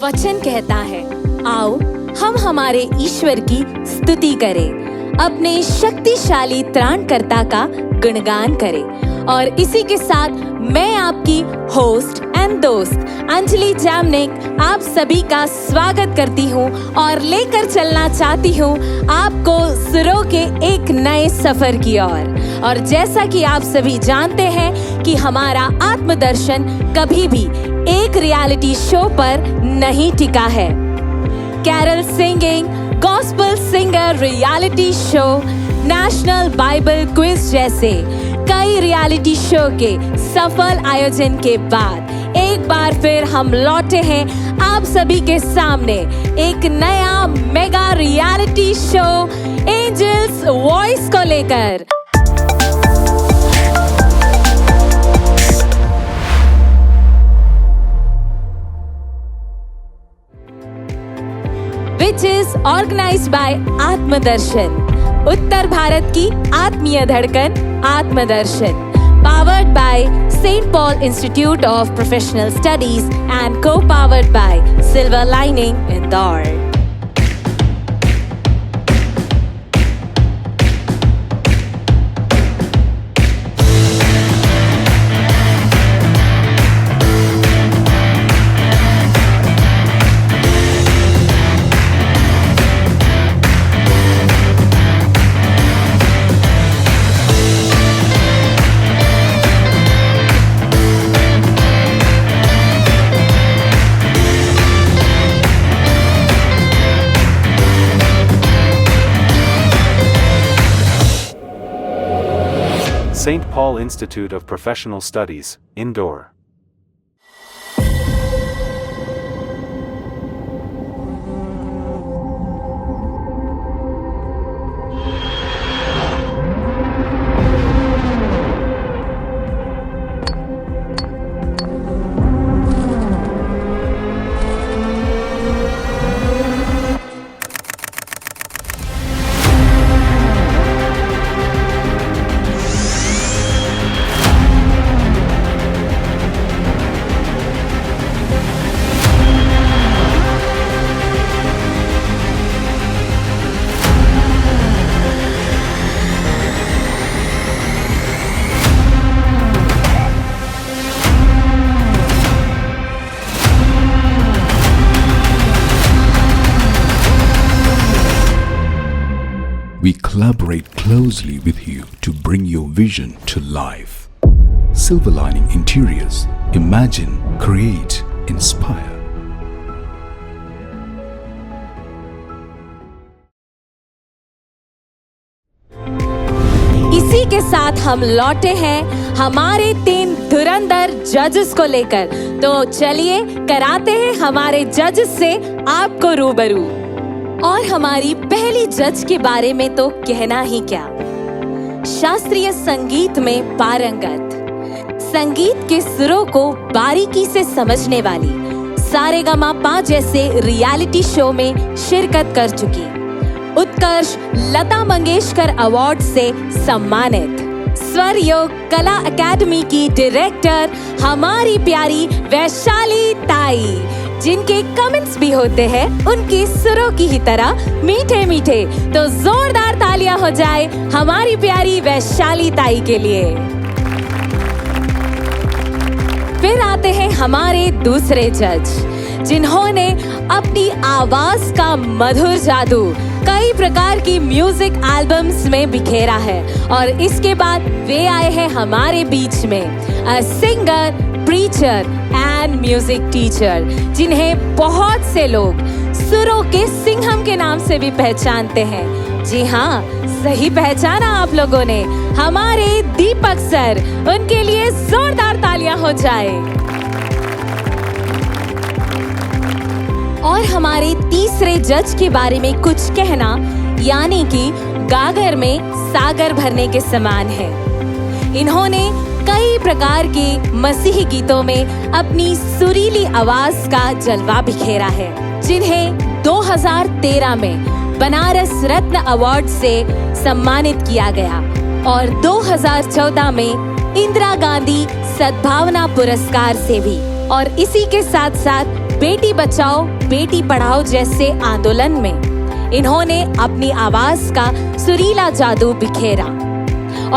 वचन कहता है, आओ हम हमारे ईश्वर की स्तुति करें, अपने शक्तिशाली त्राणकर्ता का गुणगान करें। और इसी के साथ मैं आपकी होस्ट एंड दोस्त अंजलि जामनिक आप सभी का स्वागत करती हूँ और लेकर चलना चाहती हूँ आपको सुरों के एक नए सफर की ओर। और जैसा कि आप सभी जानते हैं कि हमारा आत्मदर्शन कभी भी एक रियलिटी शो पर नहीं टिका है। Carol singing, gospel singer reality show, national bible quiz जैसे कई रियलिटी शो के सफल आयोजन के बाद एक बार फिर हम लौटे हैं आप सभी के सामने एक नया mega reality show angels voice को लेकर। Which is organized by आत्मदर्शन, उत्तर भारत की आत्मीय धड़कन आत्मदर्शन, powered by St. Paul Institute of Professional Studies and co-powered by Silver Lining Indore. St. Paul Institute of Professional Studies, Indore. We collaborate closely with you to bring your vision to life. Silver Lining Interiors. Imagine, create, inspire. इसी के साथ हम लौटे हैं हमारे 3 धुरंधर जजेस को लेकर। तो चलिए कराते हैं हमारे जजेस से आपको रूबरू। और हमारी पहली जज के बारे में तो कहना ही क्या, शास्त्रीय संगीत में पारंगत, संगीत के सुरों को बारीकी से समझने वाली, सारेगामापा जैसे रियलिटी शो में शिरकत कर चुकी, उत्कर्ष लता मंगेशकर अवार्ड से सम्मानित, स्वर योग कला अकादमी की डायरेक्टर हमारी प्यारी वैशाली ताई, जिनके कमेंट्स भी होते हैं उनके सुरों की ही तरह मीठे मीठे। तो जोरदार तालियां हो जाए हमारी प्यारी वैशाली ताई के लिए। फिर आते हैं हमारे दूसरे जज, जिन्होंने अपनी आवाज का मधुर जादू कई प्रकार की म्यूजिक एल्बम्स में बिखेरा है। और इसके बाद वे आए हैं हमारे बीच में a singer, preacher and music teacher, जिन्हें बहुत से लोग सुरों के सिंघम के नाम से भी पहचानते हैं। जी हाँ, सही पहचाना आप लोगों ने, हमारे दीपक सर। उनके लिए जोरदार तालियां हो जाए। और हमारे तीसरे जज के बारे में कुछ कहना यानी कि गागर में सागर भरने के समान है। इन्होंने कई प्रकार के मसीही गीतों में अपनी सुरीली आवाज का जलवा बिखेरा है, जिन्हें 2013 में बनारस रत्न अवार्ड से सम्मानित किया गया और 2014 में इंदिरा गांधी सद्भावना पुरस्कार से भी। और इसी के साथ साथ बेटी बचाओ बेटी पढ़ाओ जैसे आंदोलन में इन्होंने अपनी आवाज का सुरीला जादू बिखेरा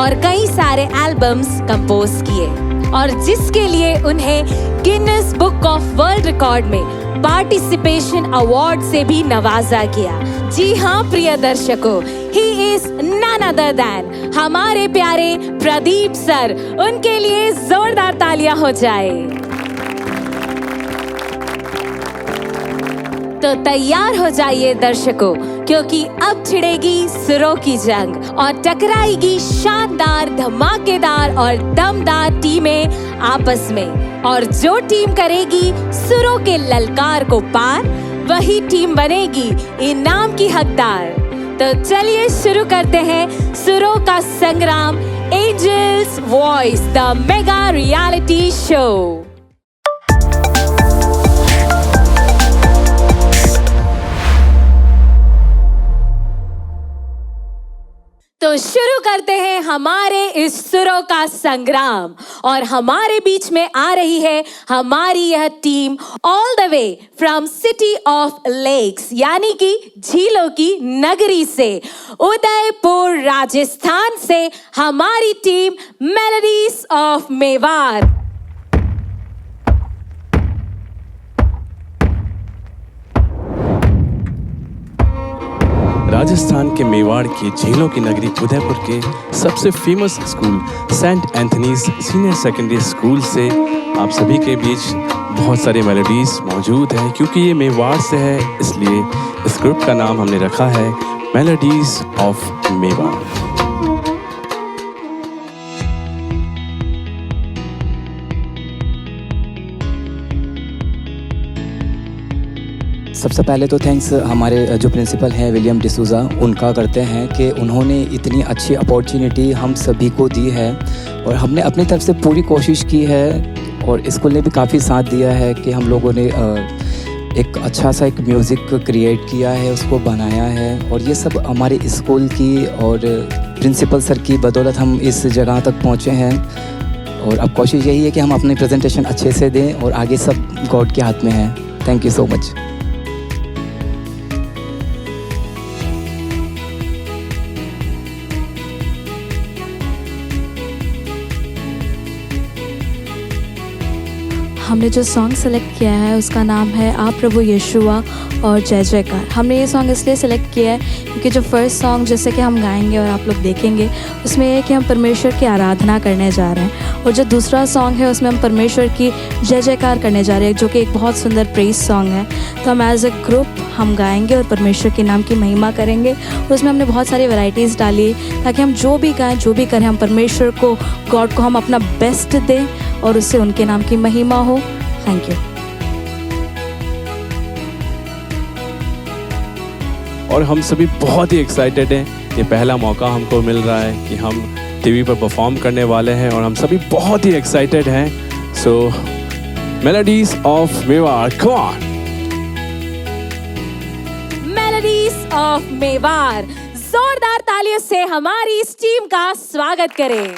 और कई सारे एल्बम्स कंपोज किए और जिसके लिए उन्हें Guinness book of world record में पार्टिसिपेशन अवार्ड से भी नवाजा गया। जी हाँ प्रिय दर्शकों, he is none other than हमारे प्यारे प्रदीप सर। उनके लिए जोरदार तालियां हो जाए। तो तैयार हो जाइए दर्शकों, क्योंकि अब छिड़ेगी सुरों की जंग और टकराएगी शानदार, धमाकेदार और दमदार टीमें आपस में। और जो टीम करेगी सुरों के ललकार को पार, वही टीम बनेगी इनाम की हकदार। तो चलिए शुरू करते हैं सुरों का संग्राम, angels voice, the mega reality show. तो शुरू करते हैं हमारे इस सुरों का संग्राम और हमारे बीच में आ रही है हमारी यह team all the way from city of lakes, यानी कि झीलों की नगरी से, उदयपुर राजस्थान से हमारी team melodies of Mewar. Rajasthan के मेवाड़ की झीलों की नगरी उदयपुर के सबसे famous school saint Anthony's senior secondary school से आप सभी के बीच बहुत सारी मेलोडीज मौजूद हैं। क्योंकि ये मेवाड़ से है, इसलिए इस ग्रुप का नाम हमने रखा है मेलोडीज ऑफ मेवाड़। सबसे पहले तो थैंक्स हमारे जो प्रिंसिपल हैं विलियम डिसूजा, उनका करते हैं कि उन्होंने इतनी अच्छी अपॉर्चुनिटी हम सभी को दी है और हमने अपनी तरफ से पूरी कोशिश की है और स्कूल ने भी काफ़ी साथ दिया है कि हम लोगों ने एक अच्छा सा एक म्यूज़िक क्रिएट किया है, उसको बनाया है और ये सब हमारे स्कूल की और प्रिंसिपल सर की बदौलत हम इस जगह तक पहुँचे हैं। और अब कोशिश यही है कि हम अपनी प्रेजेंटेशन अच्छे से दें और आगे सब गॉड के हाथ में है। Thank you so much. हमने जो सॉन्ग सेलेक्ट किया है उसका नाम है आप प्रभु यीशुआ और जय जयकार। हमने ये सॉन्ग इसलिए सेलेक्ट किया है क्योंकि जो फर्स्ट सॉन्ग जैसे कि हम गाएंगे और आप लोग देखेंगे उसमें ये है कि हम परमेश्वर की आराधना करने जा रहे हैं, और जो दूसरा सॉन्ग है उसमें हम परमेश्वर की जय जयकार करने जा रहे हैं, जो कि एक बहुत सुंदर प्रेज सॉन्ग है। तो हम एज ए ग्रुप हम गाएंगे और परमेश्वर के नाम की महिमा करेंगे। और उसमें हमने बहुत सारी वैरायटीज़ डाली ताकि हम जो भी गाएँ, जो भी करें, हम परमेश्वर को, गॉड को हम अपना बेस्ट दें और उससे उनके नाम की महिमा हो। Thank you. और हम सभी बहुत ही एक्साइटेड हैं। ये पहला मौका हमको मिल रहा है कि हम टीवी पर परफॉर्म करने वाले हैं और हम सभी बहुत ही एक्साइटेड हैं। So melodies of Mewar, come on. Melodies of Mewar, जोरदार तालियों से हमारी इस टीम का स्वागत करें।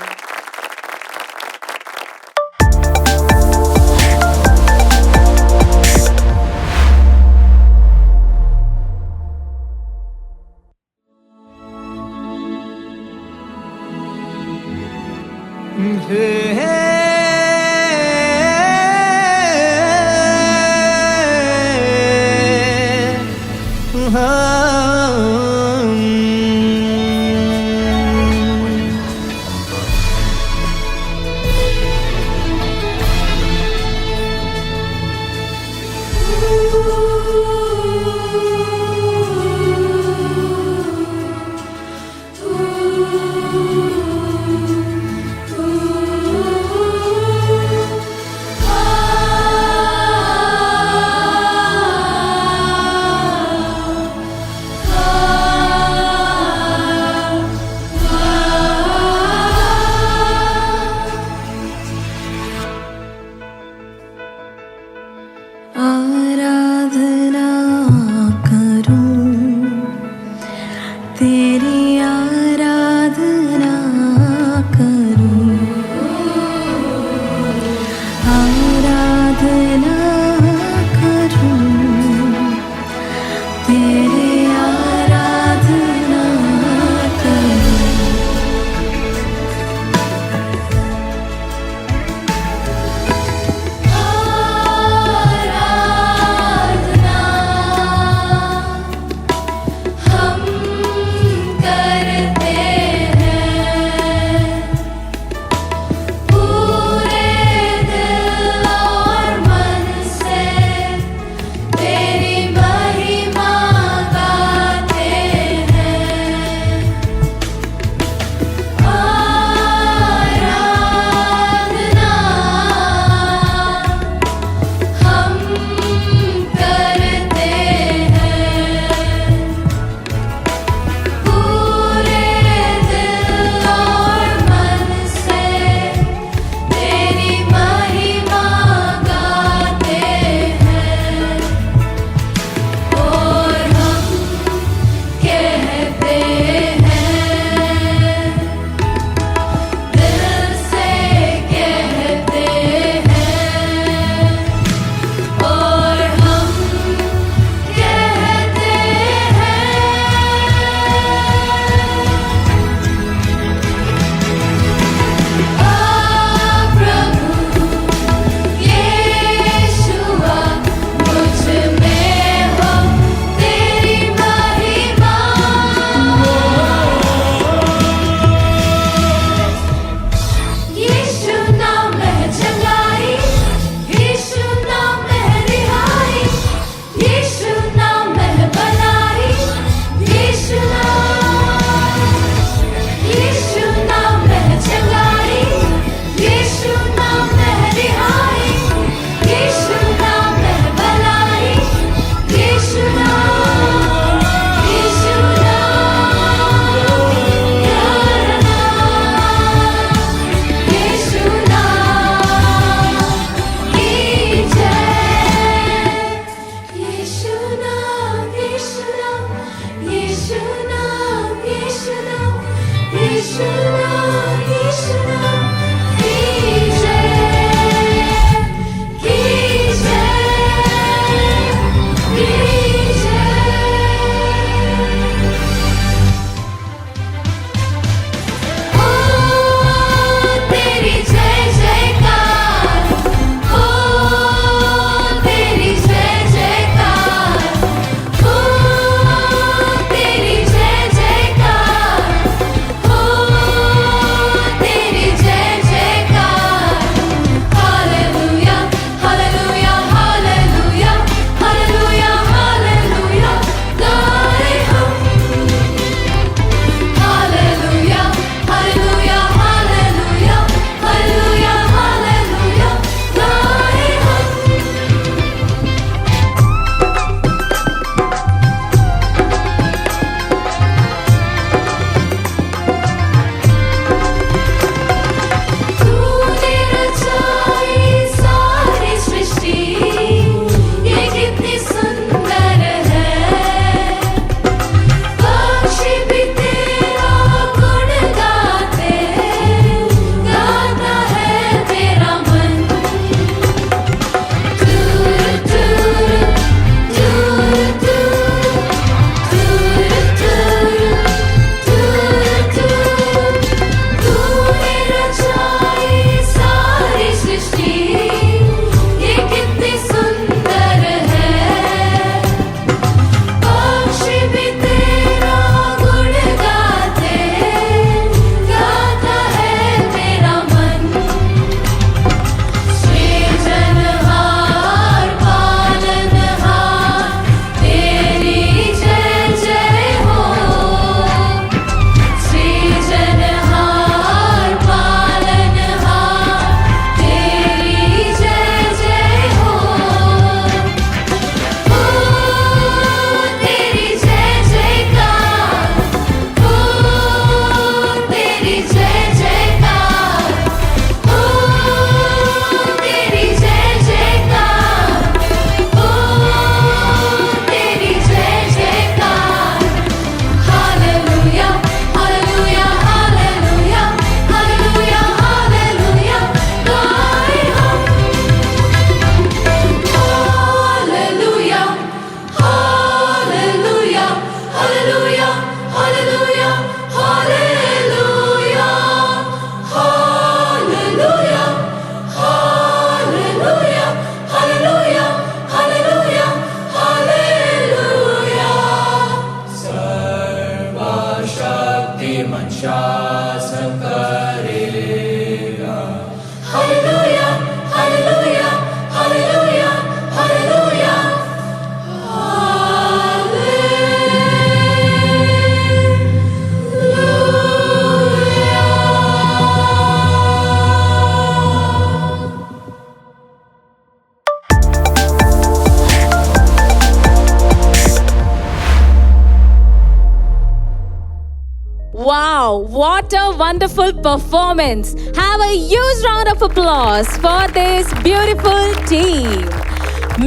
what a wonderful performance. Have a huge round of applause for this beautiful team.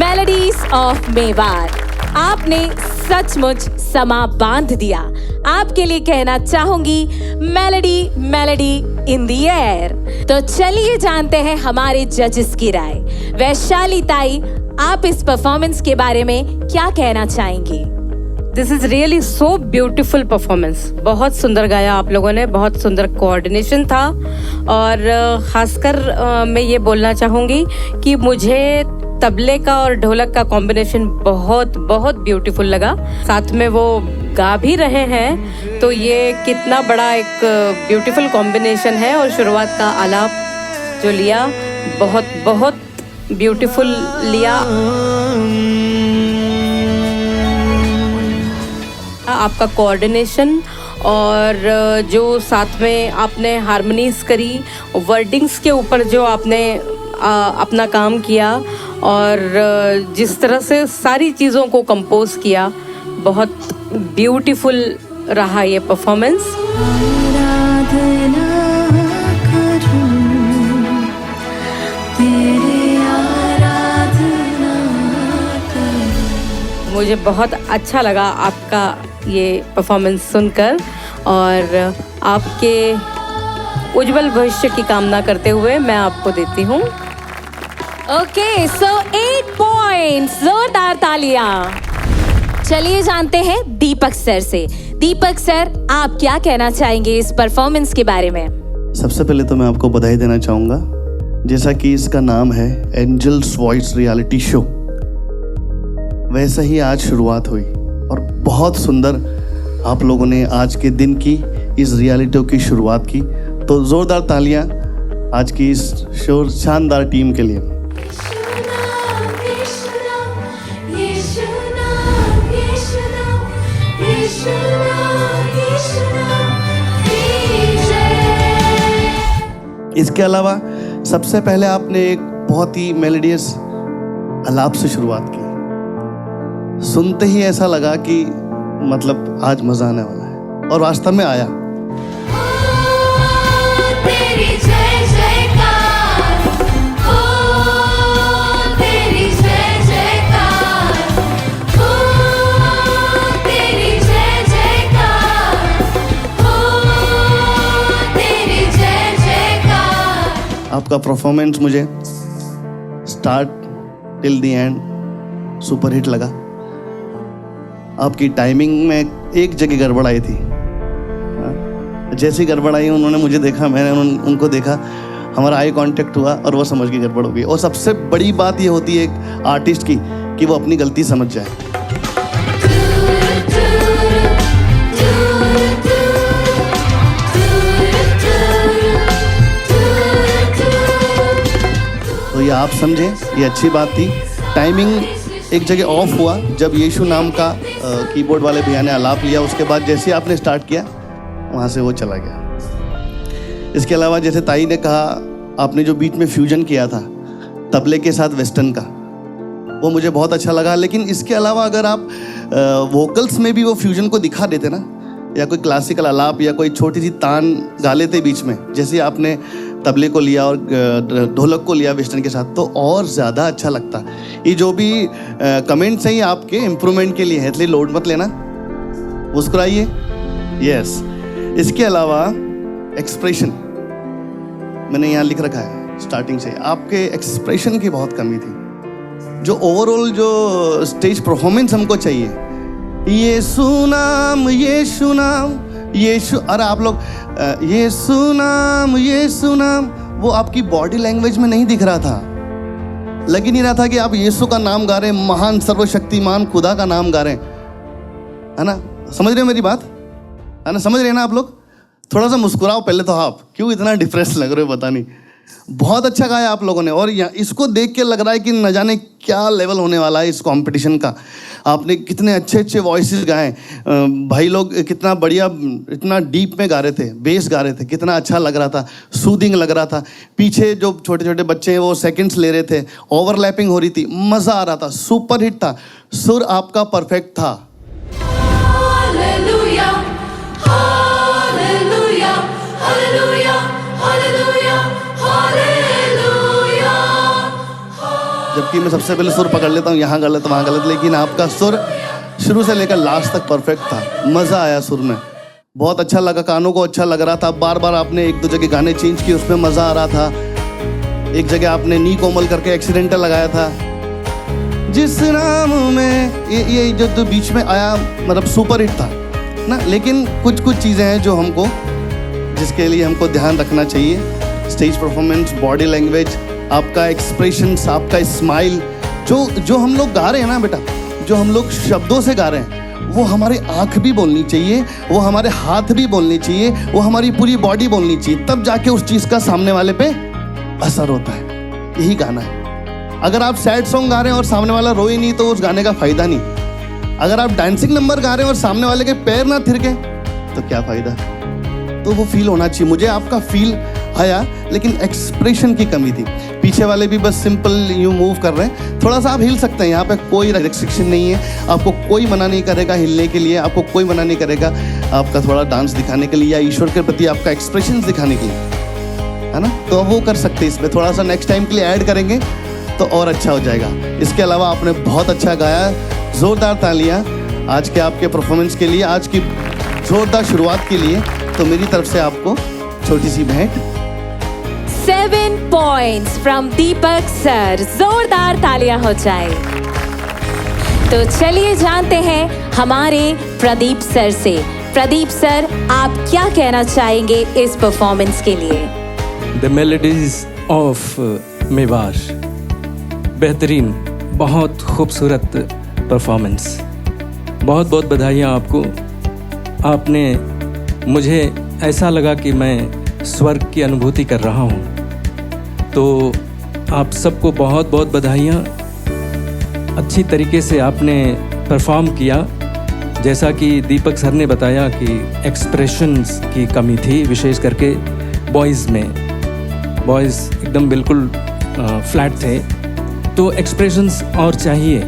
Melodies of Mewar, आपने सचमुच समा बांध दिया. आपके लिए कहना चाहूंगी melody melody in the air. तो चलिए जानते हैं हमारे जजेस की राय. वैशाली ताई, आप इस परफॉर्मेंस के बारे में क्या कहना चाहेंगी? This is really so beautiful performance. बहुत सुंदर गाया आप लोगों ने, बहुत सुंदर कोऑर्डिनेशन था. और खासकर मैं ये बोलना चाहूँगी कि मुझे तबले का और ढोलक का कॉम्बिनेशन बहुत बहुत ब्यूटीफुल लगा. साथ में वो गा भी रहे हैं, तो ये कितना बड़ा एक ब्यूटीफुल कॉम्बिनेशन है. और शुरुआत का आलाप जो लिया, बहुत बहुत ब्यूटीफुल लिया. आपका कोऑर्डिनेशन और जो साथ में आपने हार्मनीज करी, वर्डिंग्स के ऊपर जो आपने अपना काम किया और जिस तरह से सारी चीज़ों को कंपोज किया, बहुत ब्यूटीफुल रहा ये परफॉर्मेंस. मुझे बहुत अच्छा लगा आपका ये परफॉर्मेंस सुनकर और आपके उज्जवल भविष्य की कामना करते हुए मैं आपको देती हूँ. ओके, सो 8 पॉइंट्स. जोरदार तालियां. चलिए जानते हैं दीपक सर से. दीपक सर, आप क्या कहना चाहेंगे इस परफॉर्मेंस के बारे में? सबसे पहले तो मैं आपको बधाई देना चाहूँगा. जैसा कि इसका नाम है एंजल्स वॉइस रियलिटी शो, वैसे ही आज शुरुआत हुई और बहुत सुंदर आप लोगों ने आज के दिन की इस रियलिटी की शुरुआत की. तो ज़ोरदार तालियां आज की इस शानदार टीम के लिए. इसके अलावा सबसे पहले आपने एक बहुत ही मेलोडियस आलाप से शुरुआत की. सुनते ही ऐसा लगा कि मतलब आज मजा आने वाला है, और वास्तव में आया. आपका परफॉर्मेंस मुझे start till the end super hit लगा. आपकी टाइमिंग में एक जगह गड़बड़ आई थी. जैसी गड़बड़ आई, उन्होंने मुझे देखा, मैंने उनको देखा, हमारा आई कांटेक्ट हुआ और वो समझ के गड़बड़ हो गई. और सबसे बड़ी बात ये होती है एक आर्टिस्ट की कि वो अपनी गलती समझ जाए. तो ये आप समझे, ये अच्छी बात थी. टाइमिंग एक जगह ऑफ हुआ जब यीशु नाम का कीबोर्ड वाले भैया ने आलाप लिया. उसके बाद जैसे आपने स्टार्ट किया, वहाँ से वो चला गया. इसके अलावा जैसे ताई ने कहा, आपने जो बीच में फ्यूजन किया था तबले के साथ वेस्टर्न का, वो मुझे बहुत अच्छा लगा. लेकिन इसके अलावा अगर आप वोकल्स में भी वो फ्यूजन को दिखा देते ना, या कोई क्लासिकल आलाप या कोई छोटी सी तान गा लेते बीच में, जैसे आपने तबले को लिया और ढोलक को लिया वेस्टर्न के साथ, तो और ज़्यादा अच्छा लगता. ये जो भी कमेंट्स हैं, ये आपके इम्प्रूवमेंट के लिए है, इसलिए लोड मत लेना, मुस्कुराइए. यस. इसके अलावा एक्सप्रेशन मैंने यहाँ लिख रखा है स्टार्टिंग से. आपके एक्सप्रेशन की बहुत कमी थी. जो ओवरऑल जो स्टेज परफॉर्मेंस हमको चाहिए, ये सुनाम ये सुनाम ये अरे आप लोग ये सुनाम, वो आपकी बॉडी लैंग्वेज में नहीं दिख रहा था. लग ही नहीं रहा था कि आप यीशु का नाम गा रहे हैं, महान सर्वशक्तिमान खुदा का नाम गा रहे हैं, है ना? समझ रहे हो मेरी बात, है ना? समझ रहे हैं ना आप लोग? थोड़ा सा मुस्कुराओ पहले तो. आप क्यों इतना डिप्रेस लग रहे हो, पता नहीं. बहुत अच्छा गाया आप लोगों ने, और इसको देख के लग रहा है कि न जाने क्या लेवल होने वाला है इस कंपटीशन का. आपने कितने अच्छे अच्छे वॉइसेस गाए भाई लोग, कितना बढ़िया, इतना डीप में गा रहे थे, बेस गा रहे थे, कितना अच्छा लग रहा था, सूदिंग लग रहा था. पीछे जो छोटे छोटे बच्चे हैं वो सेकंड्स ले रहे थे, ओवरलैपिंग हो रही थी, मज़ा आ रहा था, सुपर हिट था. सुर आपका परफेक्ट था. जबकि मैं सबसे पहले सुर पकड़ लेता हूँ, यहाँ गलत वहाँ गलत, लेकिन आपका सुर शुरू से लेकर लास्ट तक परफेक्ट था। मज़ा आया सुर में, बहुत अच्छा लगा, कानों को अच्छा लग रहा था। बार बार आपने एक दो जगह गाने चेंज किए, उसमें मज़ा आ रहा था। एक जगह आपने नी कोमल करके एक्सीडेंटल लगाया था। जिस नाम में ये जो बीच में आया, मतलब सुपर हिट था ना। लेकिन कुछ कुछ चीज़ें हैं जो हमको, जिसके लिए हमको ध्यान रखना चाहिए। स्टेज परफॉर्मेंस, बॉडी लैंग्वेज, आपका एक्सप्रेशंस, आपका स्माइल, जो हम लोग गा रहे हैं ना बेटा, जो हम लोग शब्दों से गा रहे हैं, वो हमारी आँख भी बोलनी चाहिए, वो हमारे हाथ भी बोलनी चाहिए, वो हमारी पूरी बॉडी बोलनी चाहिए, तब जाके उस चीज़ का सामने वाले पे असर होता है। यही गाना है। अगर आप सैड सॉन्ग गा रहे हैं और सामने वाला रोए नहीं, तो उस गाने का फायदा नहीं। अगर आप डांसिंग नंबर गा रहे हैं और सामने वाले के पैर ना थिरके, तो क्या फायदा। तो वो फील होना चाहिए। मुझे आपका फील आया, लेकिन एक्सप्रेशन की कमी थी। पीछे वाले भी बस सिंपल यूँ मूव कर रहे हैं, थोड़ा सा आप हिल सकते हैं। यहाँ पे कोई रेस्ट्रिक्शन नहीं है, आपको कोई मना नहीं करेगा हिलने के लिए, आपको कोई मना नहीं करेगा आपका थोड़ा डांस दिखाने के लिए या ईश्वर के प्रति आपका एक्सप्रेशन दिखाने के लिए, है ना। तो वो कर सकते हैं। इसमें थोड़ा सा नेक्स्ट टाइम के लिए ऐड करेंगे तो और अच्छा हो जाएगा। इसके अलावा आपने बहुत अच्छा गाया, ज़ोरदार तालियां आज के आपके परफॉर्मेंस के लिए, आज की ज़ोरदार शुरुआत के लिए। तो मेरी तरफ से आपको छोटी सी भेंट। 7 points from दीपक सर। जोरदार तालियां हो जाए। तो चलिए जानते हैं हमारे प्रदीप सर से। प्रदीप सर, आप क्या कहना चाहेंगे इस परफॉर्मेंस के लिए? द मेलोडीज ऑफ मेवाड़, बेहतरीन, बहुत खूबसूरत परफॉर्मेंस। बहुत बहुत बधाइयाँ आपको। आपने, मुझे ऐसा लगा कि मैं स्वर्ग की अनुभूति कर रहा हूँ। तो आप सबको बहुत बहुत बधाइयाँ। अच्छी तरीके से आपने परफॉर्म किया। जैसा कि दीपक सर ने बताया कि एक्सप्रेशंस की कमी थी, विशेष करके बॉयज़ में। बॉयज़ एकदम बिल्कुल फ्लैट थे, तो एक्सप्रेशंस और चाहिए।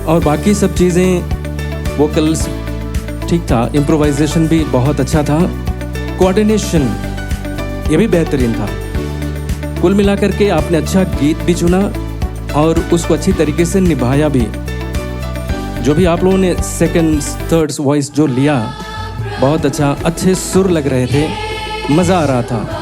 और बाकी सब चीज़ें, वोकल्स ठीक था, इम्प्रोवाइजेशन भी बहुत अच्छा था, कोऑर्डिनेशन ये भी बेहतरीन था। कुल मिलाकर के आपने अच्छा गीत भी चुना और उसको अच्छी तरीके से निभाया भी। जो भी आप लोगों ने सेकंड थर्ड वॉइस जो लिया, बहुत अच्छा, अच्छे सुर लग रहे थे, मज़ा आ रहा था।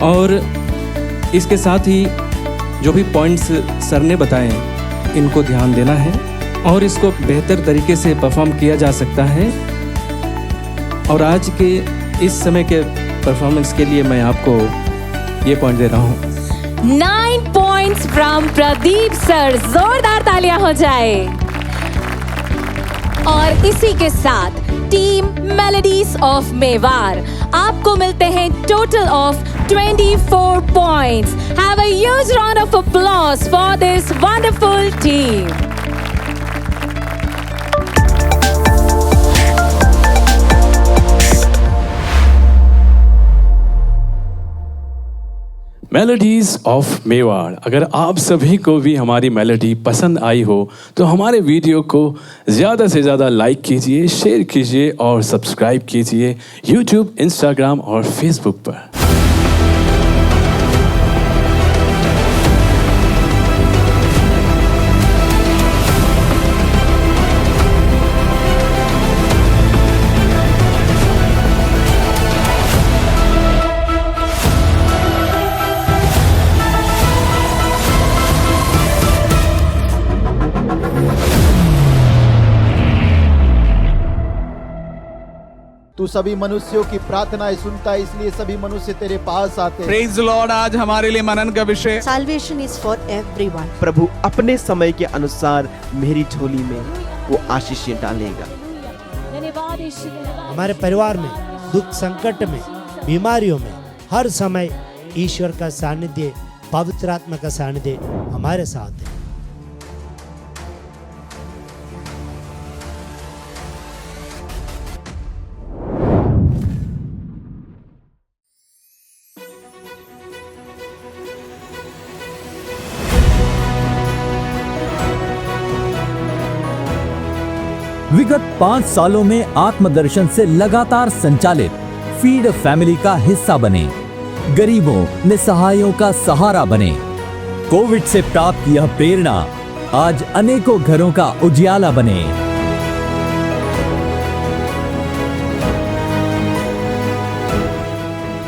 और इसके साथ ही जो भी पॉइंट्स सर ने बताए, इनको ध्यान देना है और इसको बेहतर तरीके से परफॉर्म किया जा सकता है। और आज के इस समय के परफॉर्मेंस के लिए मैं आपको ये पॉइंट दे रहा हूँ। 9 points from प्रदीप सर। जोरदार तालियां हो जाए। और इसी के साथ टीम मेलोडीज ऑफ मेवाड़, आपको मिलते हैं total of 24 points. Have a huge round of applause for this wonderful team. Melodies of Mewar. अगर आप सभी को भी हमारी मेलोडी पसंद आई हो तो हमारे वीडियो को ज़्यादा से ज़्यादा लाइक कीजिए, शेयर कीजिए और सब्सक्राइब कीजिए YouTube, Instagram और Facebook पर। तू सभी मनुष्यों की प्रार्थनाएं सुनता है, इसलिए सभी मनुष्य तेरे पास आते हैं। Praise the Lord. आज हमारे लिए मनन का विषय, साल्वेशन इज फॉर एवरीवन। प्रभु अपने समय के अनुसार मेरी झोली में वो आशीषें डालेगा। हमारे परिवार में, दुख संकट में, बीमारियों में हर समय ईश्वर का सानिध्य, पवित्र आत्मा का सानिध्य हमारे साथ है। विगत 5 सालों में आत्मदर्शन से लगातार संचालित फीड फैमिली का हिस्सा बने, गरीबों निसहायों का सहारा बने। कोविड से प्राप्त यह प्रेरणा आज अनेकों घरों का उजियाला बने।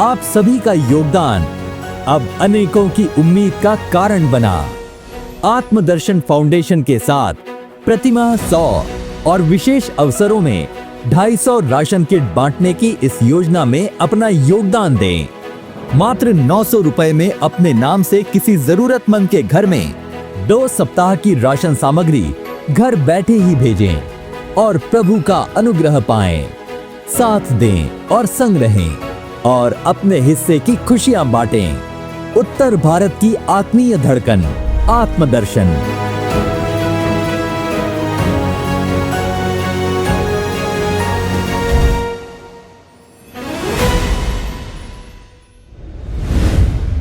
आप सभी का योगदान अब अनेकों की उम्मीद का कारण बना। आत्मदर्शन फाउंडेशन के साथ प्रतिमाह 100 और विशेष अवसरों में 250 राशन किट बांटने की इस योजना में अपना योगदान दें। मात्र 900 रुपए में अपने नाम से किसी जरूरतमंद के घर में 2 सप्ताह की राशन सामग्री घर बैठे ही भेजें और प्रभु का अनुग्रह पाएं। साथ दें और संग रहें और अपने हिस्से की खुशियां बांटें। उत्तर भारत की आत्मीय धड़कन, आत्मदर्शन।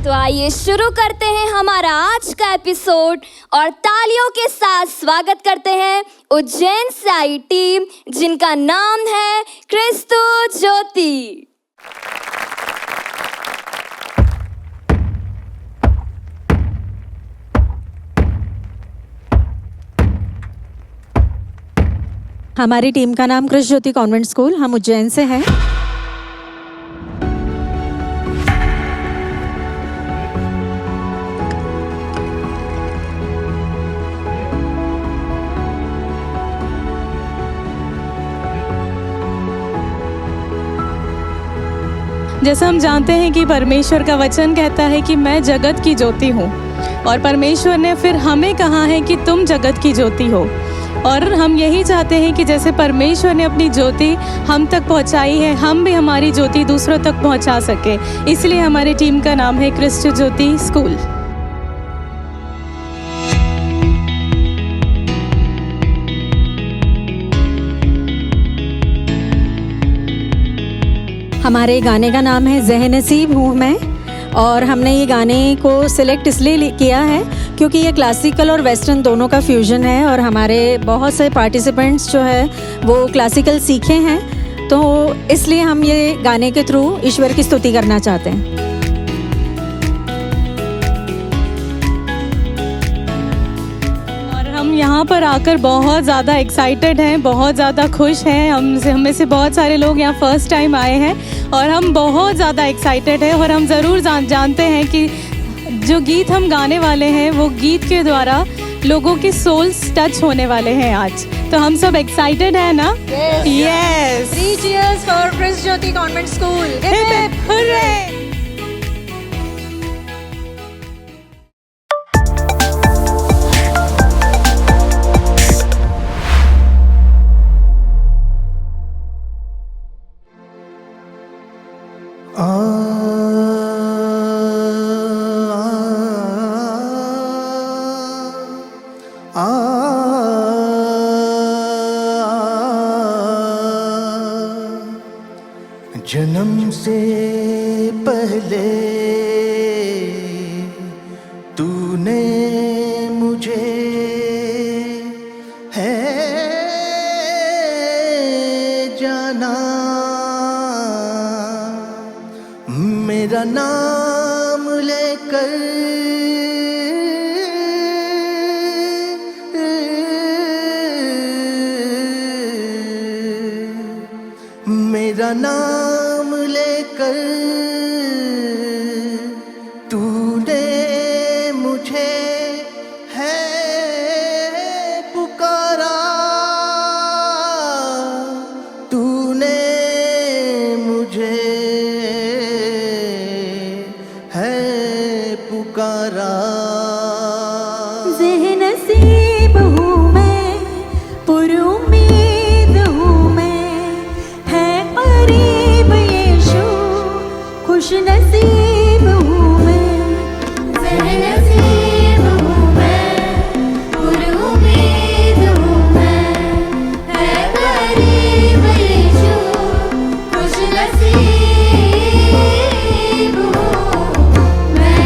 तो आइए शुरू करते हैं हमारा आज का एपिसोड और तालियों के साथ स्वागत करते हैं उज्जैन से आई टीम जिनका नाम है क्रिस्तु ज्योति। हमारी टीम का नाम क्रिस्तु ज्योति कॉन्वेंट स्कूल, हम उज्जैन से हैं। जैसा हम जानते हैं कि परमेश्वर का वचन कहता है कि मैं जगत की ज्योति हूँ, और परमेश्वर ने फिर हमें कहा है कि तुम जगत की ज्योति हो। और हम यही चाहते हैं कि जैसे परमेश्वर ने अपनी ज्योति हम तक पहुँचाई है, हम भी हमारी ज्योति दूसरों तक पहुँचा सके। इसलिए हमारी टीम का नाम है क्रिस्तु ज्योति स्कूल। हमारे गाने का नाम है ज़ेह नसीब हूँ मैं, और हमने ये गाने को सिलेक्ट इसलिए किया है क्योंकि ये क्लासिकल और वेस्टर्न दोनों का फ्यूजन है, और हमारे बहुत से पार्टिसिपेंट्स जो है वो क्लासिकल सीखे हैं, तो इसलिए हम ये गाने के थ्रू ईश्वर की स्तुति करना चाहते हैं। यहाँ पर आकर बहुत ज़्यादा एक्साइटेड हैं, बहुत ज़्यादा खुश हैं। हम में से बहुत सारे लोग यहाँ फर्स्ट टाइम आए हैं और हम बहुत ज़्यादा एक्साइटेड हैं, और हम ज़रूर जानते हैं कि जो गीत हम गाने वाले हैं वो गीत के द्वारा लोगों के सोल्स टच होने वाले हैं आज। तो हम सब एक्साइटेड हैं ना? Yes. 3 cheers for Kristu Jyoti convent school. Hip hip hurray. जन्म से पहले तूने मुझे है जाना, मेरा नाम लेकर मेरा नाम लेकर तूने मुझे है पुकारा, तूने मुझे है पुकारा। ज़ेह नसीब हूँ मैं, पुरुमीद हूँ मैं, है करीब यीशु, खुश नसीब हूँ मैं। ज़ेह नसीब हूँ मैं, पुरुमीद हूँ मैं, है करीब यीशु, खुश नसीब हूँ मैं।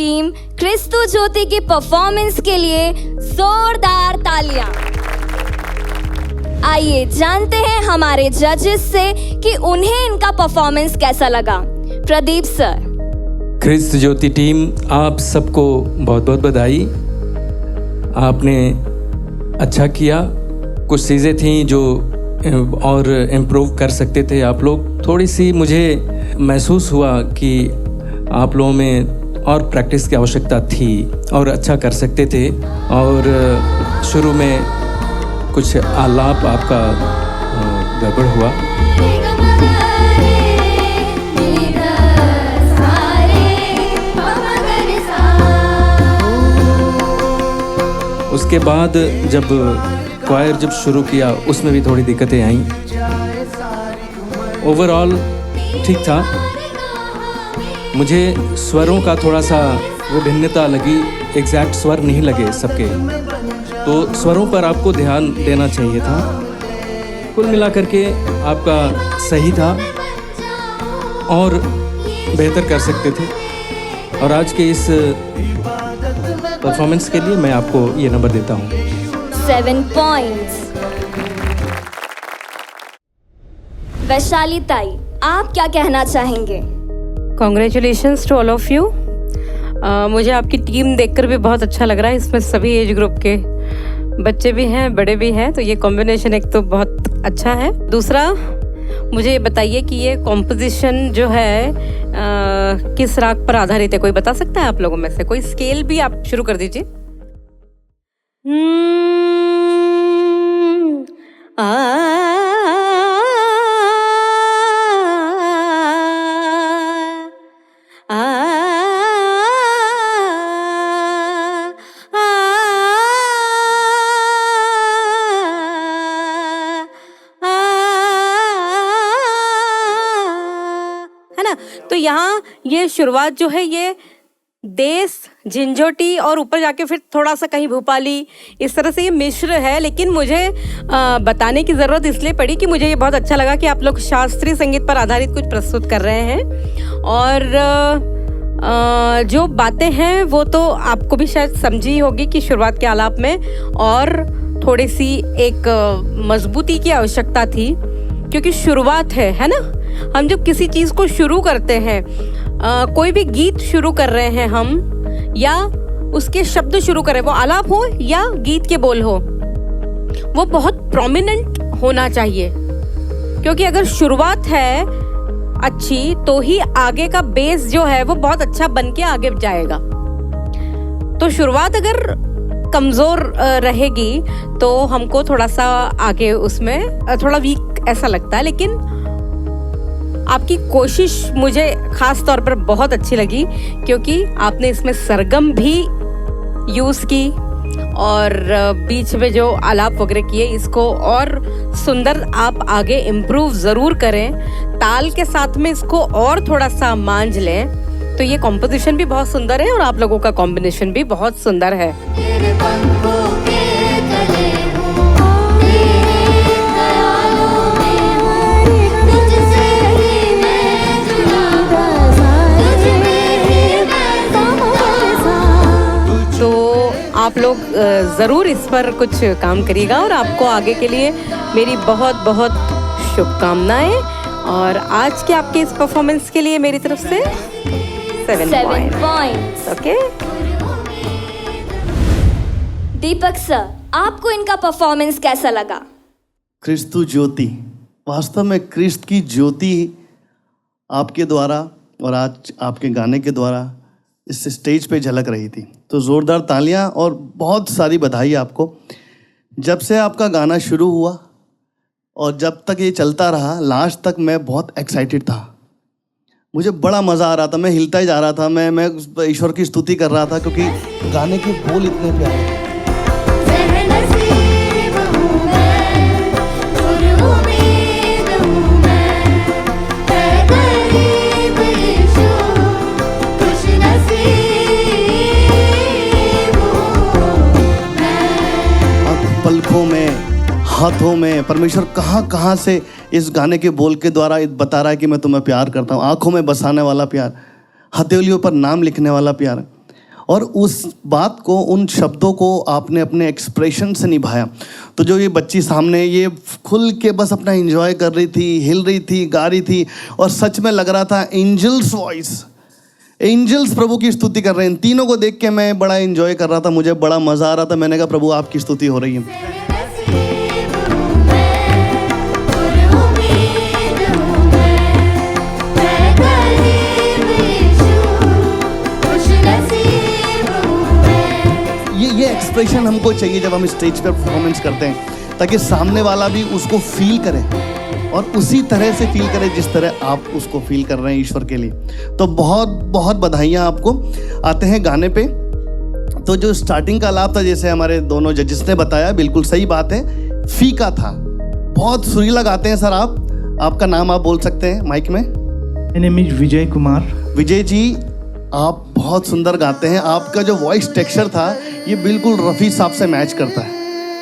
टीम क्रिस्तु ज्योति की परफॉर्मेंस के लिए जोरदार तालियां। आइए जानते हैं हमारे जजेस से कि उन्हें इनका परफॉर्मेंस कैसा लगा। प्रदीप सर। क्रिस्त ज्योति टीम, आप सबको बहुत बहुत बधाई। आपने अच्छा किया। कुछ चीज़ें थी जो और इम्प्रूव कर सकते थे आप लोग। थोड़ी सी मुझे महसूस हुआ कि आप लोगों में और प्रैक्टिस की आवश्यकता थी और अच्छा कर सकते थे। और शुरू में कुछ आलाप आपका गड़बड़ हुआ। उसके बाद जब क्वायर जब शुरू किया उसमें भी थोड़ी दिक्कतें आईं। ओवरऑल ठीक था। मुझे स्वरों का थोड़ा सा विभिन्नता लगी, एग्जैक्ट स्वर नहीं लगे सबके, तो स्वरों पर आपको ध्यान देना चाहिए था। कुल मिलाकर के आपका सही था और बेहतर कर सकते थे। और आज के इस परफॉर्मेंस के लिए मैं आपको ये नंबर देता हूँ 7 पॉइंट्स। वैशाली ताई, आप क्या कहना चाहेंगे? Congratulations to all of you. मुझे आपकी टीम देखकर भी बहुत अच्छा लग रहा है। इसमें सभी एज ग्रुप के बच्चे भी हैं, बड़े भी हैं, तो ये कॉम्बिनेशन एक तो बहुत अच्छा है। दूसरा, मुझे ये बताइए कि ये कॉम्पोजिशन जो है किस राग पर आधारित है? कोई बता सकता है आप लोगों में से? कोई स्केल भी आप शुरू कर दीजिए। तो यहाँ ये शुरुआत जो है ये देश, झिंझोटी और ऊपर जाके फिर थोड़ा सा कहीं भूपाली, इस तरह से ये मिश्र है। लेकिन मुझे बताने की ज़रूरत इसलिए पड़ी कि मुझे ये बहुत अच्छा लगा कि आप लोग शास्त्रीय संगीत पर आधारित कुछ प्रस्तुत कर रहे हैं। और जो बातें हैं वो तो आपको भी शायद समझी होगी कि शुरुआत के आलाप में और थोड़ी सी एक मजबूती की आवश्यकता थी, क्योंकि शुरुआत है ना। हम जब किसी चीज़ को शुरू करते हैं, कोई भी गीत शुरू कर रहे हैं हम, या उसके शब्द शुरू कर रहे हैं, वो आलाप हो या गीत के बोल हो, वो बहुत प्रोमिनेंट होना चाहिए। क्योंकि अगर शुरुआत है अच्छी तो ही आगे का बेस जो है वो बहुत अच्छा बन के आगे जाएगा। तो शुरुआत अगर कमज़ोर रहेगी तो हमको थोड़ा सा आगे उसमें थोड़ा वीक ऐसा लगता है। लेकिन आपकी कोशिश मुझे खास तौर पर बहुत अच्छी लगी, क्योंकि आपने इसमें सरगम भी यूज़ की और बीच में जो आलाप वगैरह किए, इसको और सुंदर आप आगे इम्प्रूव ज़रूर करें। ताल के साथ में इसको और थोड़ा सा मांझ लें। तो ये कॉम्पोजिशन भी बहुत सुंदर है और आप लोगों का कॉम्बिनेशन भी बहुत सुंदर है। आप लोग ज़रूर इस पर कुछ काम करिएगा और आपको आगे के लिए मेरी बहुत बहुत शुभकामनाएं। और आज के आपके इस परफॉर्मेंस के लिए मेरी तरफ से 7 पॉइंट्स। ओके। दीपक सर, आपको इनका परफॉर्मेंस कैसा लगा? क्रिस्तु ज्योति, वास्तव में क्रिस्त की ज्योति आपके द्वारा और आज आपके गाने के द्वारा इस स्टेज पे झलक रही थी। तो ज़ोरदार तालियां और बहुत सारी बधाई आपको। जब से आपका गाना शुरू हुआ और जब तक ये चलता रहा, लास्ट तक मैं बहुत एक्साइटेड था। मुझे बड़ा मज़ा आ रहा था, मैं हिलता ही जा रहा था, मैं ईश्वर की स्तुति कर रहा था, क्योंकि गाने के बोल इतने प्यारे थे। पलकों में, हाथों में परमेश्वर कहाँ कहाँ से इस गाने के बोल के द्वारा बता रहा है कि मैं तुम्हें प्यार करता हूँ। आंखों में बसाने वाला प्यार, हथेलियों पर नाम लिखने वाला प्यार। और उस बात को, उन शब्दों को आपने अपने एक्सप्रेशन से निभाया। तो जो ये बच्ची सामने ये खुल के बस अपना एंजॉय कर रही थी, हिल रही थी, गा रही थी, और सच में लग रहा था एंजल्स वॉइस, एंजल्स प्रभु की स्तुति कर रहे हैं। इन तीनों को देख के मैं बड़ा एंजॉय कर रहा था, मुझे बड़ा मज़ा आ रहा था। मैंने कहा प्रभु आपकी स्तुति हो रही है। ये एक्सप्रेशन हमको चाहिए जब हम स्टेज पर परफॉर्मेंस करते हैं, ताकि सामने वाला भी उसको फील करे और उसी तरह से फील करे जिस तरह आप उसको फील कर रहे हैं ईश्वर के लिए। तो बहुत बहुत बधाइयाँ आपको। आते हैं गाने पे। तो जो स्टार्टिंग का लाभ था, जैसे हमारे दोनों जजेस ने बताया, बिल्कुल सही बात है, फीका था। बहुत सुरीला गाते हैं सर आप। आपका नाम आप बोल सकते हैं माइक में। मेरा नाम विजय कुमार। विजय जी, आप बहुत सुंदर गाते हैं। आपका जो वॉइस टेक्सचर था ये बिल्कुल रफ़ी साहब से मैच करता है।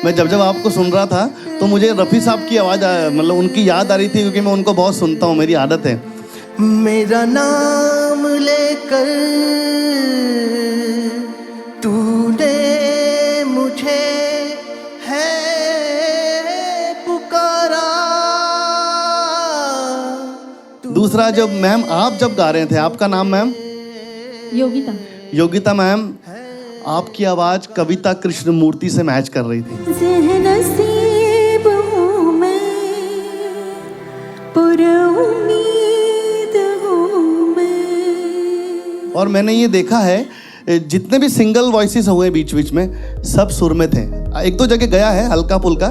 मैं जब आपको सुन रहा था तो मुझे रफ़ी साहब की आवाज़ मतलब उनकी याद आ रही थी, क्योंकि मैं उनको बहुत सुनता हूँ, मेरी आदत है। मेरा नाम लेकर तूने मुझे है पुकारा। दूसरा, जब मैम आप जब गा रहे थे, आपका नाम मैम? योगिता। योगिता मैम, आपकी आवाज़ कविता कृष्णमूर्ति से मैच कर रही थी। नसीब हूँ मैं, पुरुमीद हूँ मैं। और मैंने ये देखा है जितने भी सिंगल वॉइसेस हुए बीच बीच में, सब सुर में थे। एक दो जगह गया है हल्का फुल्का,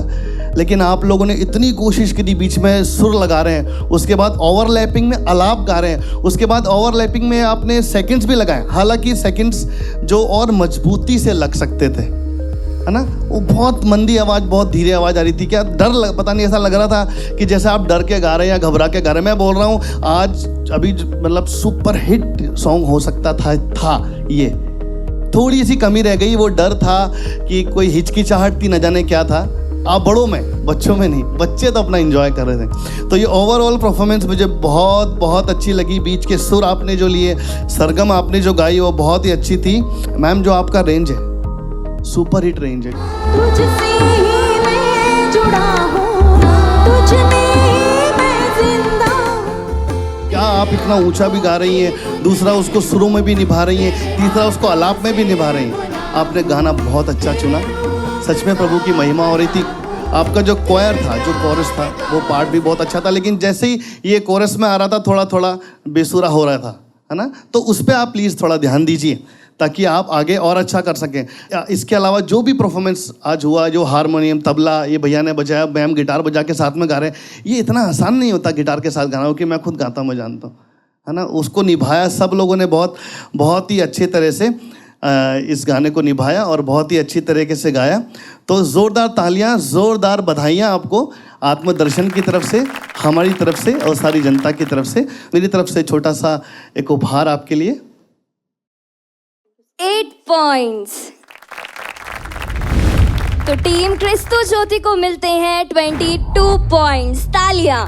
लेकिन आप लोगों ने इतनी कोशिश की, बीच में सुर लगा रहे हैं, उसके बाद ओवरलैपिंग में आलाप गा रहे हैं, उसके बाद ओवरलैपिंग में आपने सेकंड्स भी लगाए। हालांकि सेकंड्स जो और मजबूती से लग सकते थे, है ना, वो बहुत मंदी आवाज़, बहुत धीरे आवाज़ आ रही थी। क्या पता नहीं, ऐसा लग रहा था कि जैसे आप डर के गा रहे हैं या घबरा के गा रहे हैं। मैं बोल रहा हूँ आज अभी मतलब सुपर हिट सॉन्ग हो सकता था ये। थोड़ी सी कमी रह गई, वो डर था कि कोई हिचकिचाहट थी, न जाने क्या था। आप बड़ों में, बच्चों में नहीं, बच्चे तो अपना एंजॉय कर रहे थे। तो ये ओवरऑल परफॉर्मेंस मुझे बहुत बहुत अच्छी लगी। बीच के सुर आपने जो लिए, सरगम आपने जो गाई, वो बहुत ही अच्छी थी। मैम, जो आपका रेंज है, सुपर हिट रेंज है। तुझसे ही मैं जुड़ा हूँ, तुझ में मैं जिंदा हूँ। क्या आप इतना ऊंचा भी गा रही हैं, दूसरा उसको सुरों में भी निभा रही हैं, तीसरा उसको आलाप में भी निभा रही हैं। आपने गाना बहुत अच्छा चुना, सच में प्रभु की महिमा हो रही थी। आपका जो क्वायर था, जो कोरस था, वो पार्ट भी बहुत अच्छा था, लेकिन जैसे ही ये कोरस में आ रहा था थोड़ा थोड़ा बेसुरा हो रहा था, है ना। तो उस पर आप प्लीज़ थोड़ा ध्यान दीजिए, ताकि आप आगे और अच्छा कर सकें। इसके अलावा जो भी परफॉर्मेंस आज हुआ, जो हारमोनियम, तबला ये भैया ने बजाया, मैम गिटार बजा के साथ में गा रहे हैं, ये इतना आसान नहीं होता गिटार के साथ गाना, क्योंकि मैं खुद गाता हूँ, मैं जानता हूँ, है ना। उसको निभाया सब लोगों ने बहुत बहुत ही अच्छे तरह से इस गाने को निभाया और बहुत ही अच्छी तरीके से गाया। तो ज़ोरदार तालियां, ज़ोरदार बधाइयां आपको आत्मदर्शन की तरफ से, हमारी तरफ से और सारी जनता की तरफ से। मेरी तरफ से छोटा सा एक उपहार आपके लिए। 8 पॉइंट्स। तो टीम क्रिस्तो ज्योति को मिलते हैं 22 पॉइंट्स। तालियां।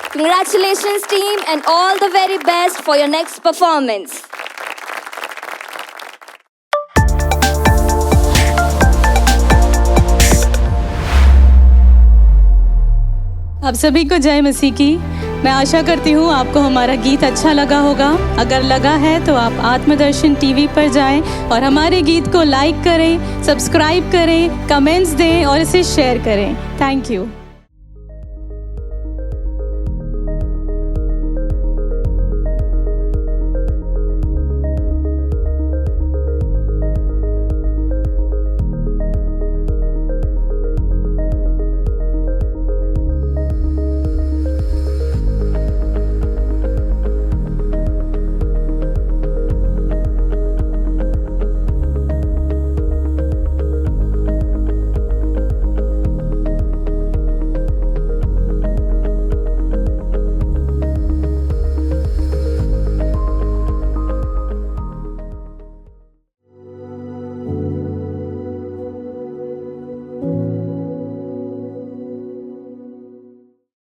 Congratulations team and all the very best for your next performance. आप सभी को जय मसीह की। मैं आशा करती हूँ आपको हमारा गीत अच्छा लगा होगा। अगर लगा है तो आप आत्मदर्शन टीवी पर जाएं और हमारे गीत को लाइक करें, सब्सक्राइब करें, कमेंट्स दें और इसे शेयर करें। Thank you.